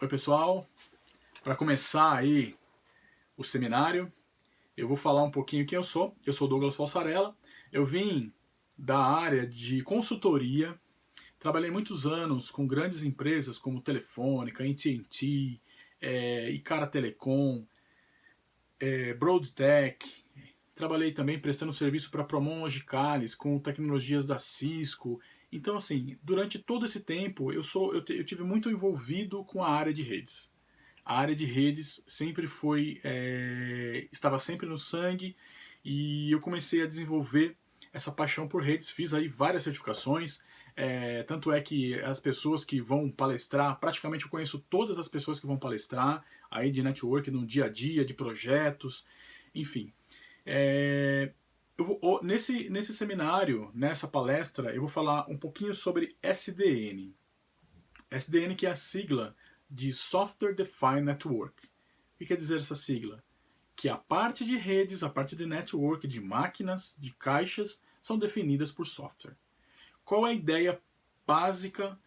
Oi pessoal, para começar aí o seminário, eu vou falar um pouquinho quem eu sou. Eu sou Douglas Falsarella, eu vim da área de consultoria, trabalhei muitos anos com grandes empresas como Telefônica, AT&T, Icara Telecom, Broadtech. Trabalhei também prestando serviço para Promon Logicalis com tecnologias da Cisco. Então, assim, durante todo esse tempo eu tive muito envolvido com a área de redes. A área de redes sempre estava sempre no sangue e eu comecei a desenvolver essa paixão por redes. Fiz aí várias certificações, tanto é que as pessoas que vão palestrar, praticamente eu conheço todas as pessoas que vão palestrar aí de network no dia a dia, de projetos, enfim. Nesse seminário, nessa palestra, eu vou falar um pouquinho sobre SDN. SDN que é a sigla de Software Defined Network. O que quer dizer essa sigla? Que a parte de redes, a parte de network, de máquinas, de caixas, são definidas por software. Qual é a ideia básica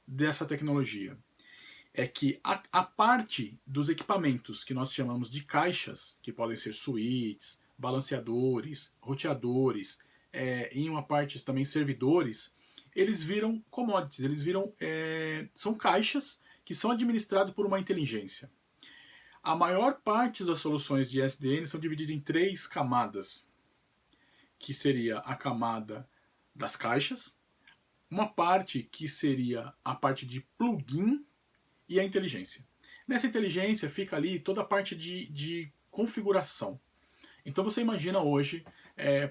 dessa tecnologia? É que a parte dos equipamentos que nós chamamos de caixas, que podem ser switches, balanceadores, roteadores, em uma parte também servidores, eles viram commodities, são caixas que são administradas por uma inteligência. A maior parte das soluções de SDN são divididas em 3 camadas, que seria a camada das caixas, uma parte que seria a parte de plugin e a inteligência. Nessa inteligência fica ali toda a parte de configuração. Então você imagina hoje,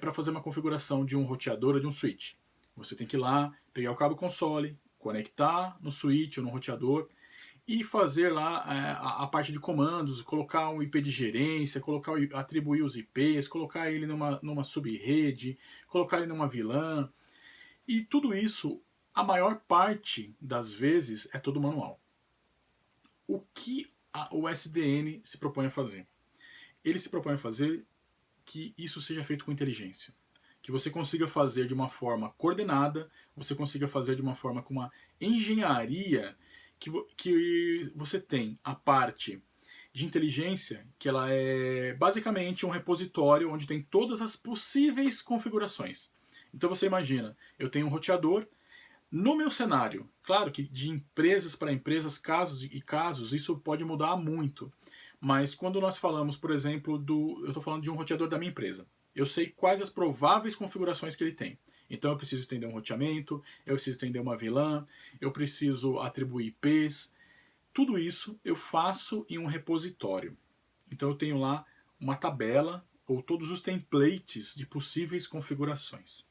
para fazer uma configuração de um roteador ou de um switch. Você tem que ir lá, pegar o cabo console, conectar no switch ou no roteador e fazer lá a parte de comandos, colocar um IP de gerência, atribuir os IPs, colocar ele numa subrede, colocar ele numa VLAN. E tudo isso, a maior parte das vezes, é todo manual. O que o SDN se propõe a fazer? Ele se propõe a fazer que isso seja feito com inteligência. Que você consiga fazer de uma forma coordenada, você consiga fazer de uma forma com uma engenharia que você tem a parte de inteligência, que ela é basicamente um repositório onde tem todas as possíveis configurações. Então você imagina, eu tenho um roteador, no meu cenário, claro que de empresas para empresas, casos e casos, isso pode mudar muito. Mas quando nós falamos, por exemplo, eu estou falando de um roteador da minha empresa. Eu sei quais as prováveis configurações que ele tem. Então eu preciso estender um roteamento, eu preciso estender uma VLAN, eu preciso atribuir IPs. Tudo isso eu faço em um repositório. Então eu tenho lá uma tabela ou todos os templates de possíveis configurações.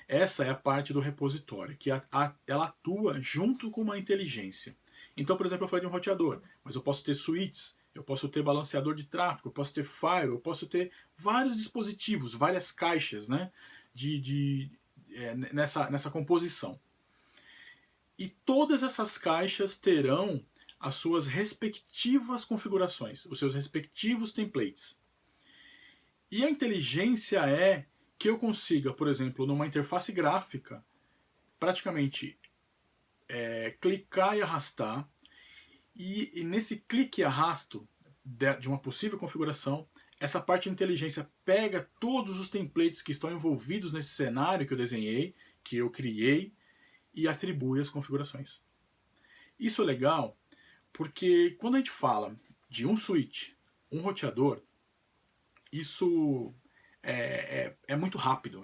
Essa é a parte do repositório, que ela atua junto com uma inteligência. Então, por exemplo, eu falei de um roteador, mas eu posso ter switches, eu posso ter balanceador de tráfego, eu posso ter firewall, eu posso ter vários dispositivos, várias caixas, né, nessa composição. E todas essas caixas terão as suas respectivas configurações, os seus respectivos templates. E a inteligência é que eu consiga, por exemplo, numa interface gráfica, praticamente clicar e arrastar, e nesse clique e arrasto de uma possível configuração, essa parte de inteligência pega todos os templates que estão envolvidos nesse cenário que eu desenhei, que eu criei, e atribui as configurações. Isso é legal porque quando a gente fala de um switch, um roteador, isso é muito rápido,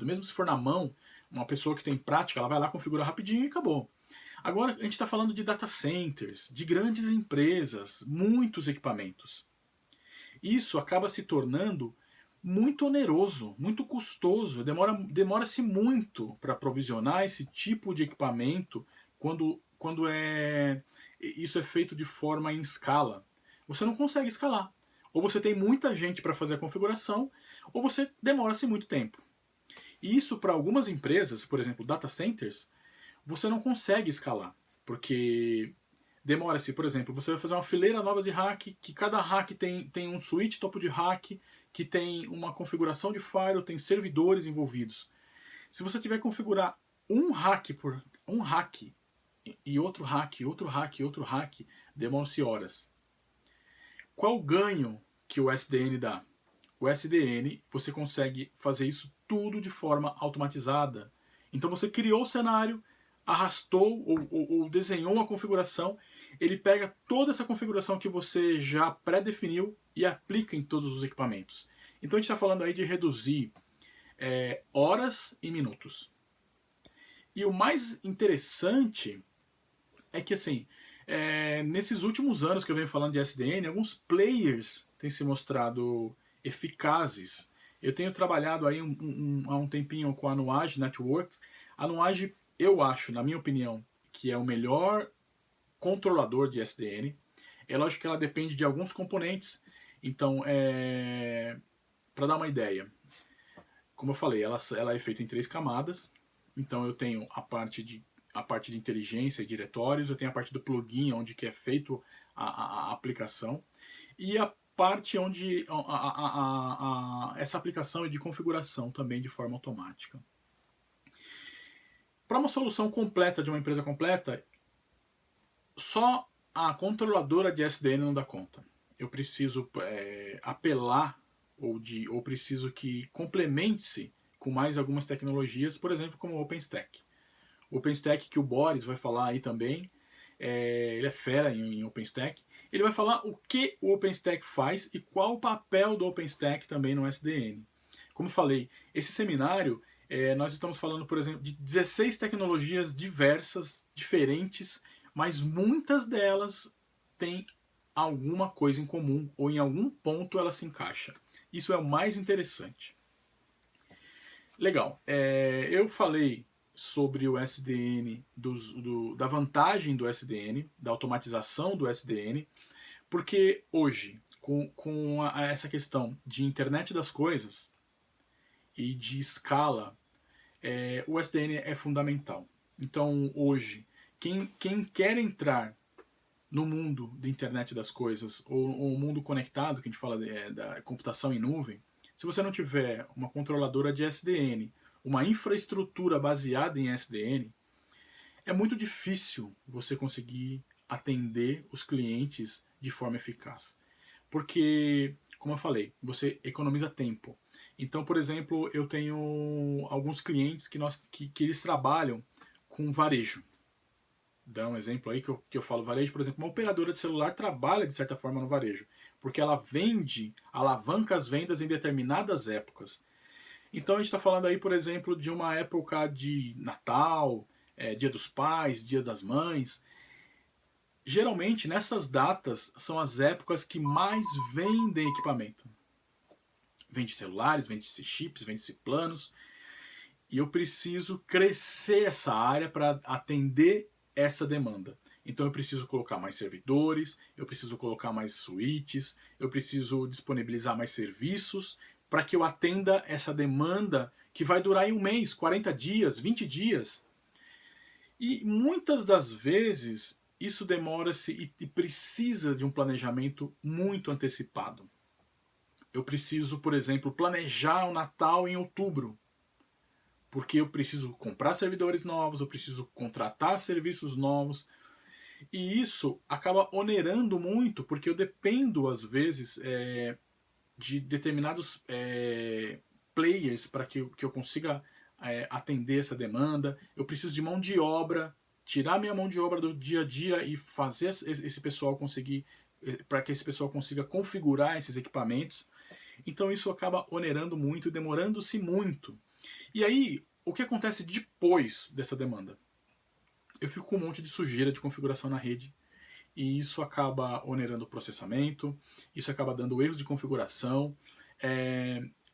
mesmo se for na mão, uma pessoa que tem prática, ela vai lá, configura rapidinho e acabou. Agora a gente está falando de data centers, de grandes empresas, muitos equipamentos. Isso acaba se tornando muito oneroso, muito custoso, demora-se muito para provisionar esse tipo de equipamento quando isso é feito de forma em escala. Você não consegue escalar. Ou você tem muita gente para fazer a configuração, ou você demora-se muito tempo. E isso para algumas empresas, por exemplo, data centers, você não consegue escalar, porque demora-se, por exemplo, você vai fazer uma fileira nova de rack, que cada rack tem um switch topo de rack, que tem uma configuração de firewall, tem servidores envolvidos. Se você tiver que configurar um rack e outro hack, outro hack, outro hack, demoram-se horas. Qual o ganho que o SDN dá? O SDN, você consegue fazer isso tudo de forma automatizada. Então você criou o cenário, arrastou ou desenhou a configuração, ele pega toda essa configuração que você já pré-definiu e aplica em todos os equipamentos. Então a gente está falando aí de reduzir horas e minutos. E o mais interessante é que, assim, nesses últimos anos que eu venho falando de SDN, alguns players têm se mostrado eficazes. Eu tenho trabalhado aí há um tempinho com a Nuage Networks. A Nuage, eu acho, na minha opinião, que é o melhor controlador de SDN. É lógico que ela depende de alguns componentes. Então, para dar uma ideia, como eu falei, ela é feita em 3 camadas. Então eu tenho a parte de inteligência e diretórios, eu tenho a parte do plugin, onde que é feito a aplicação, e a parte onde essa aplicação é de configuração também de forma automática. Para uma solução completa de uma empresa completa, só a controladora de SDN não dá conta. Eu preciso apelar ou preciso que complemente-se com mais algumas tecnologias, por exemplo, como o OpenStack. O OpenStack, que o Boris vai falar aí também, ele é fera em OpenStack. Ele vai falar o que o OpenStack faz e qual o papel do OpenStack também no SDN. Como falei, esse seminário, nós estamos falando, por exemplo, de 16 tecnologias diversas, diferentes, mas muitas delas têm alguma coisa em comum ou em algum ponto ela se encaixa. Isso é o mais interessante. Legal. Eu falei sobre o SDN, da vantagem do SDN, da automatização do SDN, porque hoje, com essa questão de internet das coisas e de escala, o SDN é fundamental. Então, hoje, quem quer entrar no mundo da internet das coisas, ou o mundo conectado, que a gente fala da computação em nuvem, se você não tiver uma controladora de SDN, uma infraestrutura baseada em SDN, é muito difícil você conseguir atender os clientes de forma eficaz. Porque, como eu falei, você economiza tempo. Então, por exemplo, eu tenho alguns clientes que eles trabalham com varejo. Dá um exemplo aí que eu falo varejo, por exemplo, uma operadora de celular trabalha de certa forma no varejo, porque ela alavanca as vendas em determinadas épocas. Então a gente está falando aí, por exemplo, de uma época de Natal, Dia dos Pais, Dias das Mães. Geralmente nessas datas são as épocas que mais vendem equipamento. Vende celulares, vende-se chips, vende-se planos. E eu preciso crescer essa área para atender essa demanda. Então eu preciso colocar mais servidores, eu preciso colocar mais switches, eu preciso disponibilizar mais serviços para que eu atenda essa demanda que vai durar em um mês, 40 dias, 20 dias. E muitas das vezes isso demora-se e precisa de um planejamento muito antecipado. Eu preciso, por exemplo, planejar o Natal em outubro, porque eu preciso comprar servidores novos, eu preciso contratar serviços novos, e isso acaba onerando muito, porque eu dependo, às vezes, de determinados players para que eu consiga atender essa demanda. Eu preciso de mão de obra, tirar minha mão de obra do dia a dia e fazer esse pessoal conseguir, para que esse pessoal consiga configurar esses equipamentos. Então isso acaba onerando muito, demorando-se muito. E aí, o que acontece depois dessa demanda? Eu fico com um monte de sujeira de configuração na rede, e isso acaba onerando o processamento, isso acaba dando erros de configuração,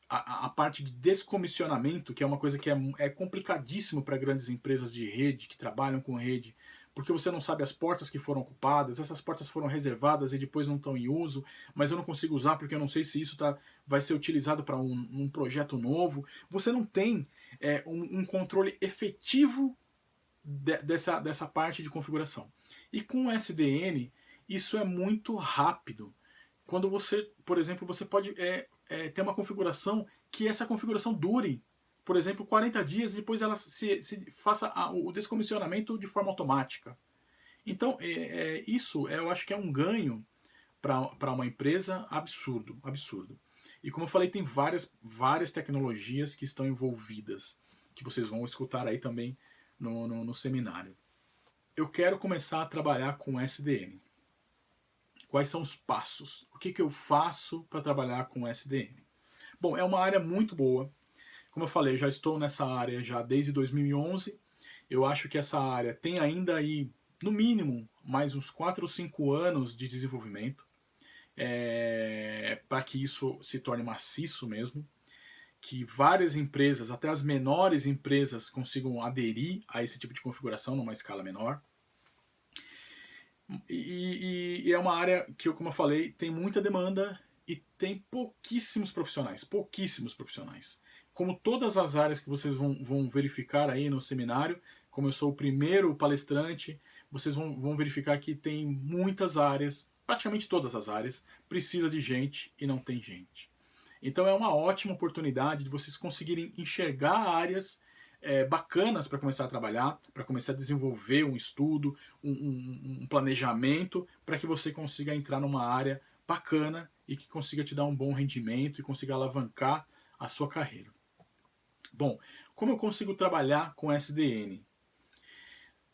a parte de descomissionamento, que é uma coisa que é complicadíssimo para grandes empresas de rede, que trabalham com rede, porque você não sabe as portas que foram ocupadas, essas portas foram reservadas e depois não estão em uso, mas eu não consigo usar porque eu não sei se isso vai ser utilizado para um projeto novo. Você não tem um controle efetivo dessa parte de configuração. E com o SDN, isso é muito rápido. Quando você, por exemplo, você pode ter uma configuração que essa configuração dure por exemplo, 40 dias e depois ela se faça o descomissionamento de forma automática. Então, isso eu acho que é um ganho para uma empresa absurdo, absurdo. E como eu falei, tem várias tecnologias que estão envolvidas, que vocês vão escutar aí também no seminário. Eu quero começar a trabalhar com SDN. Quais são os passos? O que eu faço para trabalhar com SDN? Bom, é uma área muito boa. Como eu falei, eu já estou nessa área já desde 2011. Eu acho que essa área tem ainda aí, no mínimo, mais uns 4 ou 5 anos de desenvolvimento para que isso se torne maciço mesmo, que várias empresas, até as menores empresas, consigam aderir a esse tipo de configuração numa escala menor. E é uma área que, como eu falei, tem muita demanda e tem pouquíssimos profissionais, pouquíssimos profissionais. Como todas as áreas que vocês vão verificar aí no seminário, como eu sou o primeiro palestrante, vocês vão verificar que tem muitas áreas, praticamente todas as áreas, precisa de gente e não tem gente. Então é uma ótima oportunidade de vocês conseguirem enxergar áreas bacanas para começar a trabalhar, para começar a desenvolver um estudo, um planejamento, para que você consiga entrar numa área bacana e que consiga te dar um bom rendimento e consiga alavancar a sua carreira. Bom, como eu consigo trabalhar com SDN?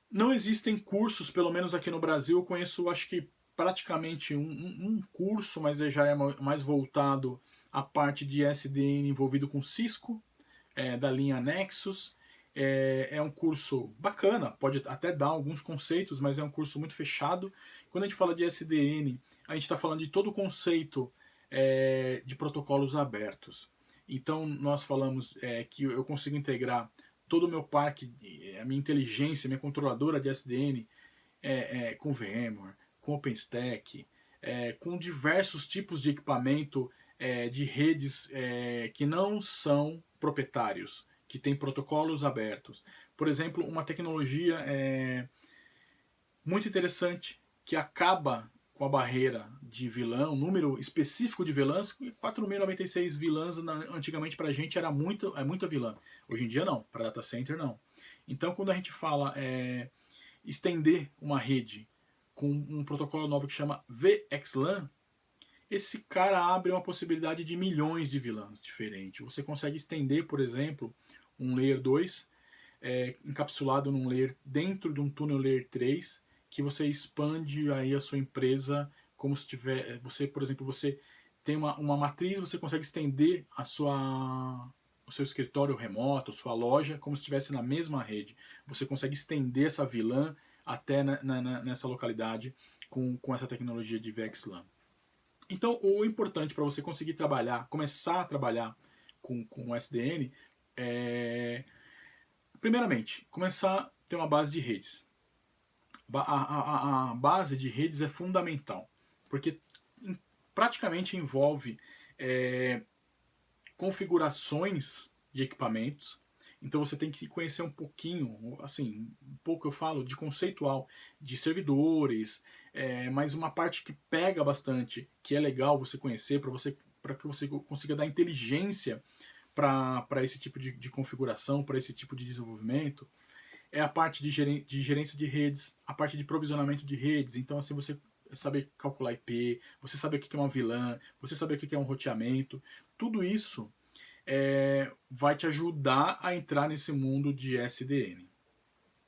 Não existem cursos, pelo menos aqui no Brasil, eu conheço acho que praticamente um curso, mas já é mais voltado à parte de SDN envolvido com Cisco, da linha Nexus. É um curso bacana, pode até dar alguns conceitos, mas é um curso muito fechado. Quando a gente fala de SDN, a gente está falando de todo o conceito de protocolos abertos. Então nós falamos que eu consigo integrar todo o meu parque, a minha inteligência, minha controladora de SDN com VMware, com OpenStack, com diversos tipos de equipamento de redes que não são proprietários, que tem protocolos abertos. Por exemplo, uma tecnologia muito interessante que acaba com a barreira de vilã, um número específico de vilãs, 4.096 vilãs antigamente para a gente era muita vilã. Hoje em dia não, para data center não. Então quando a gente fala estender uma rede com um protocolo novo que chama VXLAN, esse cara abre uma possibilidade de milhões de vilãs diferentes. Você consegue estender, por exemplo, um Layer 2 encapsulado num layer dentro de um túnel Layer 3, que você expande aí a sua empresa como se tiver, você, por exemplo, você tem uma matriz, você consegue estender o seu escritório remoto, sua loja, como se estivesse na mesma rede. Você consegue estender essa VLAN até nessa localidade com essa tecnologia de VXLAN. Então, o importante para você conseguir trabalhar, começar a trabalhar com o SDN primeiramente, começar a ter uma base de redes. A base de redes é fundamental, porque praticamente envolve configurações de equipamentos. Então você tem que conhecer um pouquinho, assim, um pouco eu falo de conceitual, de servidores, mas uma parte que pega bastante, que é legal você conhecer para que você consiga dar inteligência para esse tipo de configuração, para esse tipo de desenvolvimento, é a parte de gerência de redes, a parte de provisionamento de redes. Então, assim, você saber calcular IP, você saber o que é uma VLAN, você saber o que é um roteamento, tudo isso vai te ajudar a entrar nesse mundo de SDN.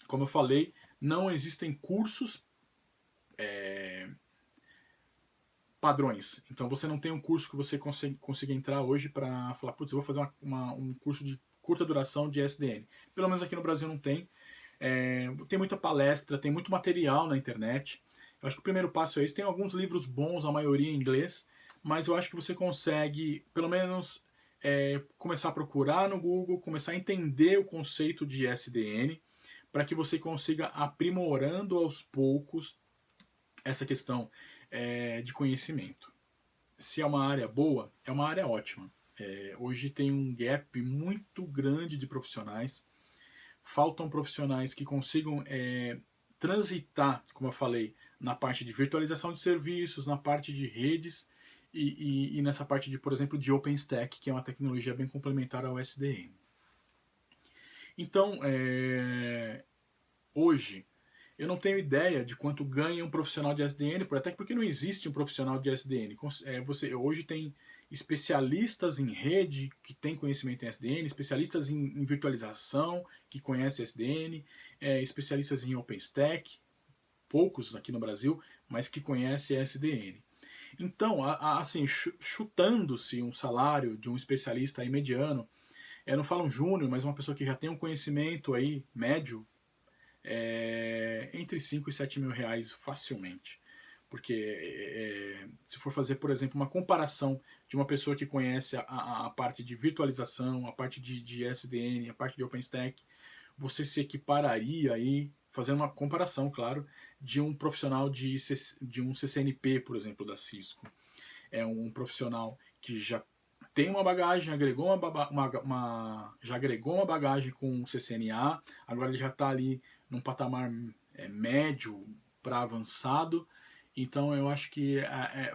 Como eu falei, não existem cursos padrões. Então você não tem um curso que você consiga entrar hoje para falar, putz, eu vou fazer um curso de curta duração de SDN. Pelo menos aqui no Brasil não tem. Tem muita palestra, tem muito material na internet. Eu acho que o primeiro passo é esse. Tem alguns livros bons, a maioria em inglês, mas eu acho que você consegue, pelo menos, começar a procurar no Google, começar a entender o conceito de SDN, para que você consiga aprimorando aos poucos essa questão de conhecimento. Se é uma área boa, é uma área ótima. Hoje tem um gap muito grande de profissionais. Faltam profissionais que consigam transitar, como eu falei, na parte de virtualização de serviços, na parte de redes e nessa parte de, por exemplo, de OpenStack, que é uma tecnologia bem complementar ao SDN. Então, hoje, eu não tenho ideia de quanto ganha um profissional de SDN, até porque não existe um profissional de SDN. Você hoje tem especialistas em rede que têm conhecimento em SDN, especialistas em virtualização que conhecem SDN, especialistas em OpenStack, poucos aqui no Brasil, mas que conhecem SDN. Então, assim, chutando-se um salário de um especialista aí mediano, não falo um júnior, mas uma pessoa que já tem um conhecimento aí médio, entre 5 e 7 mil reais facilmente. Porque se for fazer, por exemplo, uma comparação de uma pessoa que conhece a parte de virtualização, a parte de SDN, a parte de OpenStack, você se equipararia aí, fazendo uma comparação, claro, de um profissional de um CCNP, por exemplo, da Cisco. É um profissional que já tem uma bagagem, já agregou uma bagagem com o CCNA, agora ele já está ali num patamar médio para avançado. Então eu acho que,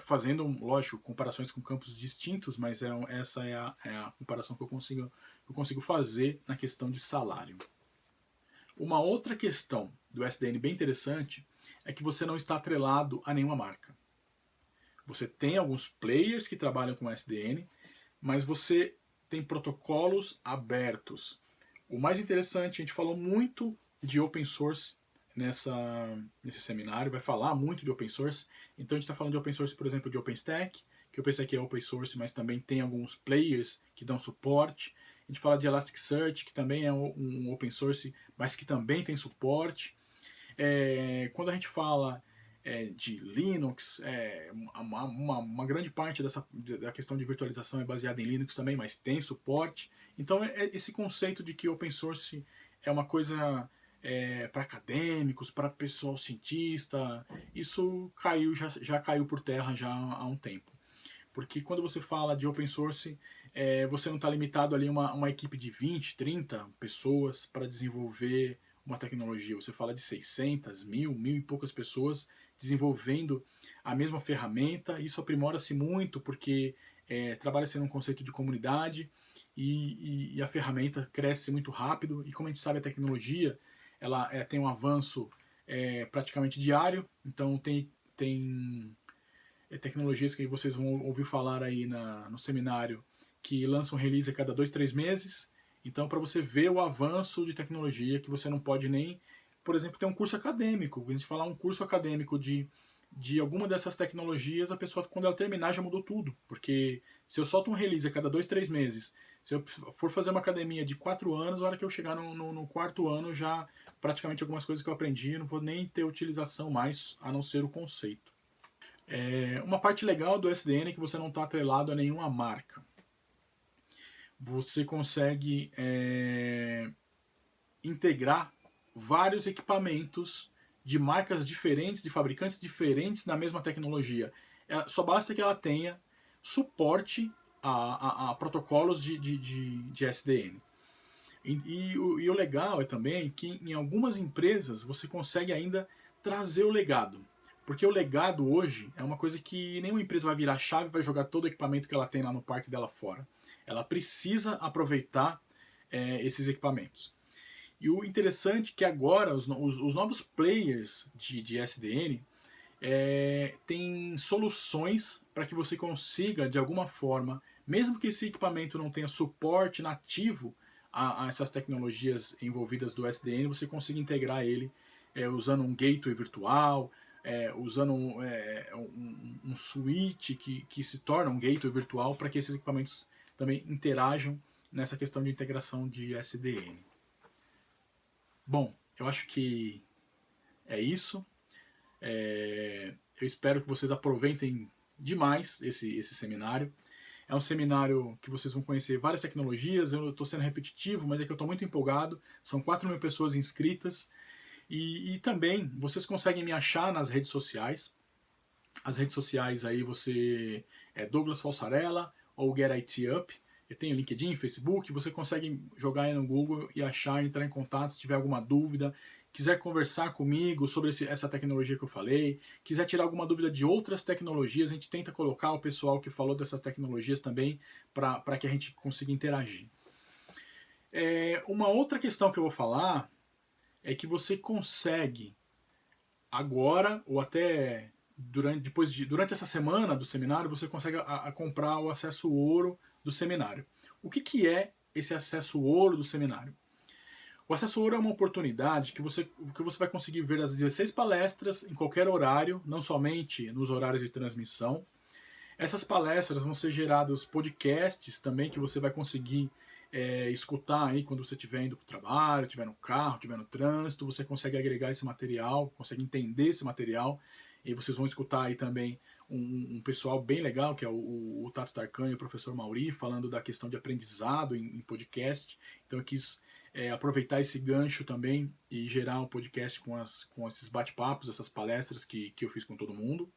fazendo, lógico, comparações com campos distintos, mas essa é a comparação que eu consigo fazer na questão de salário. Uma outra questão do SDN bem interessante é que você não está atrelado a nenhuma marca. Você tem alguns players que trabalham com SDN, mas você tem protocolos abertos. O mais interessante, a gente falou muito de open source nesse seminário, vai falar muito de open source. Então a gente está falando de open source, por exemplo, de OpenStack, que o OpenStack é open source, mas também tem alguns players que dão suporte. A gente fala de Elasticsearch, que também é um open source, mas que também tem suporte. Quando a gente fala de Linux, uma grande parte da questão de virtualização é baseada em Linux também, mas tem suporte. Então esse conceito de que open source é uma coisa para acadêmicos, para pessoal cientista, isso já caiu por terra já há um tempo. Porque quando você fala de open source, você não está limitado ali a uma equipe de 20, 30 pessoas para desenvolver uma tecnologia. Você fala de 600, 1000 e poucas pessoas desenvolvendo a mesma ferramenta. Isso aprimora-se muito porque trabalha-se num conceito de comunidade e a ferramenta cresce muito rápido. E como a gente sabe, a tecnologia ela tem um avanço praticamente diário. Então tem tecnologias que vocês vão ouvir falar aí no seminário que lançam release a cada 2, 3 meses. Então, para você ver o avanço de tecnologia, que você não pode nem, por exemplo, ter um curso acadêmico. A gente falar um curso acadêmico de alguma dessas tecnologias, a pessoa, quando ela terminar, já mudou tudo. Porque se eu solto um release a cada 2, 3 meses, se eu for fazer uma academia de 4 anos, na hora que eu chegar no quarto ano, já praticamente algumas coisas que eu aprendi, não vou nem ter utilização mais, a não ser o conceito. Uma parte legal do SDN é que você não está atrelado a nenhuma marca. Você consegue integrar vários equipamentos de marcas diferentes, de fabricantes diferentes na mesma tecnologia. Só basta que ela tenha suporte a protocolos de SDN. E o legal é também que em algumas empresas você consegue ainda trazer o legado. Porque o legado hoje é uma coisa que nenhuma empresa vai virar a chave e vai jogar todo o equipamento que ela tem lá no parque dela fora. Ela precisa aproveitar esses equipamentos. E o interessante é que agora os novos players de SDN têm soluções para que você consiga, de alguma forma, mesmo que esse equipamento não tenha suporte nativo a essas tecnologias envolvidas do SDN, você consiga integrar ele usando um gateway virtual, usando um switch que se torna um gateway virtual para que esses equipamentos também interajam nessa questão de integração de SDN. Bom, eu acho que é isso. Eu espero que vocês aproveitem demais esse seminário. É um seminário que vocês vão conhecer várias tecnologias. Eu estou sendo repetitivo, mas é que eu estou muito empolgado. São 4.000 pessoas inscritas. E também vocês conseguem me achar nas redes sociais. As redes sociais aí você Douglas Falsarella ou Get IT Up. Eu tenho LinkedIn, Facebook. Você consegue jogar aí no Google e achar, entrar em contato se tiver alguma dúvida. Quiser conversar comigo sobre essa tecnologia que eu falei, quiser tirar alguma dúvida de outras tecnologias, a gente tenta colocar o pessoal que falou dessas tecnologias também para que a gente consiga interagir. Uma outra questão que eu vou falar é que você consegue agora ou até durante essa semana do seminário, você consegue comprar o acesso ouro do seminário. O que é esse acesso ouro do seminário? O acesso ouro é uma oportunidade que você vai conseguir ver as 16 palestras em qualquer horário, não somente nos horários de transmissão. Essas palestras vão ser gerados podcasts também que você vai conseguir escutar aí quando você estiver indo para o trabalho, estiver no carro, estiver no trânsito, você consegue agregar esse material, consegue entender esse material, e vocês vão escutar aí também um pessoal bem legal, que é o Tato Tarkan e o professor Mauri, falando da questão de aprendizado em podcast. Então eu quis aproveitar esse gancho também e gerar um podcast com esses bate-papos, essas palestras que eu fiz com todo mundo.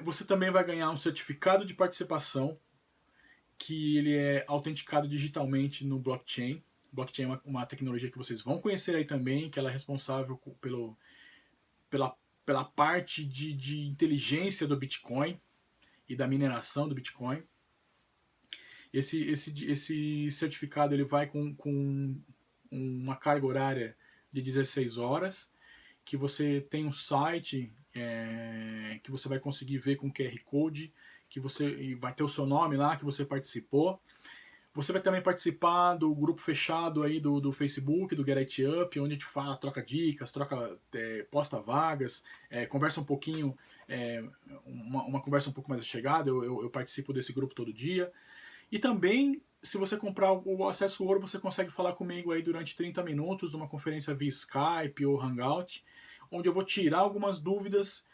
Você também vai ganhar um certificado de participação, que ele é autenticado digitalmente no blockchain. Blockchain é uma tecnologia que vocês vão conhecer aí também, que ela é responsável pela parte de inteligência do Bitcoin e da mineração do Bitcoin. Esse certificado ele vai com uma carga horária de 16 horas, que você tem um site que você vai conseguir ver com QR Code, que você vai ter o seu nome lá, que você participou. Você vai também participar do grupo fechado aí do Facebook, do Get It Up, onde a gente fala, troca dicas, posta vagas, conversa um pouquinho, uma conversa um pouco mais chegada. Eu participo desse grupo todo dia. E também, se você comprar o acesso ouro, você consegue falar comigo aí durante 30 minutos, numa conferência via Skype ou Hangout, onde eu vou tirar algumas dúvidas,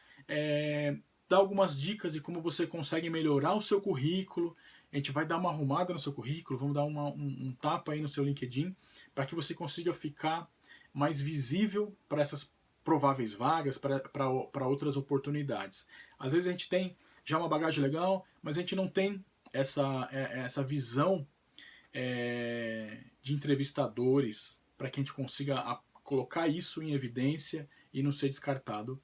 dar algumas dicas de como você consegue melhorar o seu currículo. A gente vai dar uma arrumada no seu currículo, vamos dar um tapa aí no seu LinkedIn, para que você consiga ficar mais visível para essas prováveis vagas, para outras oportunidades. Às vezes a gente tem já uma bagagem legal, mas a gente não tem essa visão de entrevistadores para que a gente consiga colocar isso em evidência e não ser descartado.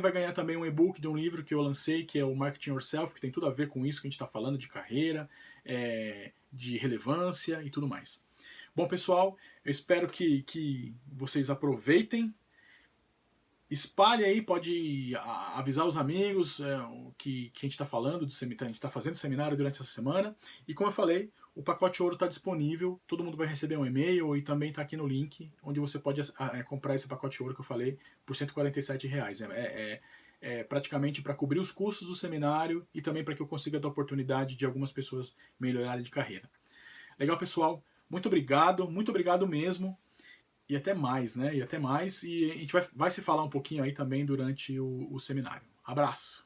Vai ganhar também um e-book de um livro que eu lancei, que é o Marketing Yourself, que tem tudo a ver com isso que a gente está falando, de carreira, de relevância e tudo mais. Bom, pessoal, eu espero que vocês aproveitem. Espalhe aí, pode avisar os amigos que a gente está falando, a gente está fazendo seminário durante essa semana. E como eu falei, o pacote ouro está disponível, todo mundo vai receber um e-mail e também está aqui no link, onde você pode comprar esse pacote ouro que eu falei por R$ 147. Praticamente para cobrir os custos do seminário e também para que eu consiga dar oportunidade de algumas pessoas melhorarem de carreira. Legal, pessoal? Muito obrigado mesmo. E até mais, né? E a gente vai se falar um pouquinho aí também durante o seminário. Abraço!